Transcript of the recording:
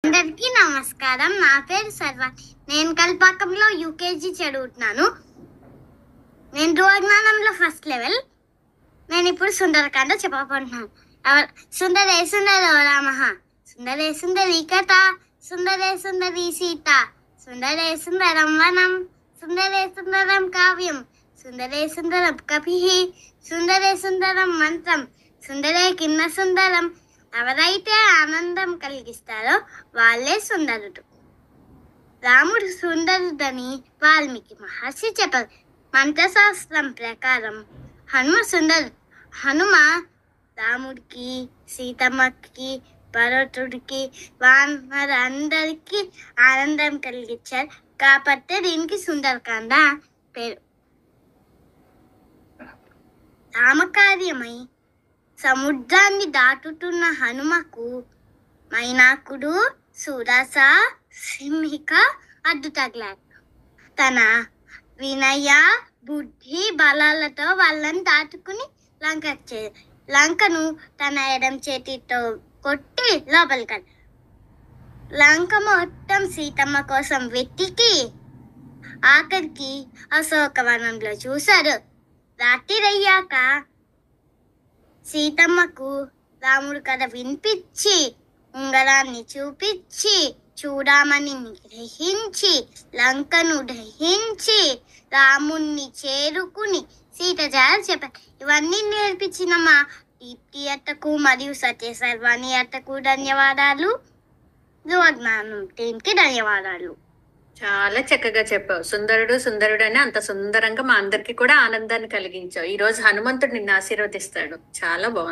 అందరికీ నమస్కారం. నా పేరు సర్వ. నేను కల్పాకంలో యూకేజీ చదువుతున్నాను. నేను ధ్రువజ్ఞానంలో ఫస్ట్ లెవెల్. నేను ఇప్పుడు సుందరకాండ చెప్పబోతున్నాను. సుందరే సుందరో రామ, సుందరే సుందరి కథ, సుందరే సుందరి సీత, సుందరే సుందరం వనం, సుందరే సుందరం కావ్యం, సుందరే సుందరం కపి, సుందరే సుందరం మంత్రం, సుందరే కిన్న సుందరం. ఎవరైతే ఆనందం కలిగిస్తారో వాళ్ళే సుందరుడు. రాముడు సుందరుడని వాల్మీకి మహర్షి చెప్పారు. మంత్రశాస్త్రం ప్రకారం హనుమ రాముడికి, సీతమ్మకి, భరతుడికి, వానరులందరికీ ఆనందం కలిగించారు కాబట్టి దీనికి సుందరకాండ పేరు. రామకార్యమై సముద్రాన్ని దాటుతున్న హనుమకు మైనాకుడు, సురస, సింహిక అడ్డు తగిలారు. తన వినయ, బుద్ధి బలాలతో వాళ్ళని దాటుకుని లంకను తన ఎడం చేతితో కొట్టి లోపలికి లంక మొత్తం సీతమ్మ కోసం వెతికి ఆఖరికి అశోకవనంలో చూశారు. రాత్రిరయ్యాక సీతమ్మకు రాముడు కథ వినిపించి ఉంగరాన్ని చూపించి చూడమని గ్రహించి లంకను దహించి రాముణ్ణి చేరుకుని సీత జాడ చెప్పారు. ఇవన్నీ నేర్పించిన మా దీప్తి అత్తకు మరియు సత్యసర్వాణి అత్తకు ధన్యవాదాలు. ధ్రువజ్ఞానం టీంకి ధన్యవాదాలు. చాలా చక్కగా చెప్పావు. సుందరుడు అని అంత సుందరంగా మా అందరికి కూడా ఆనందాన్ని కలిగించావు. ఈ రోజు హనుమంతుడు నిన్ను ఆశీర్వదిస్తాడు. చాలా బాగుంది.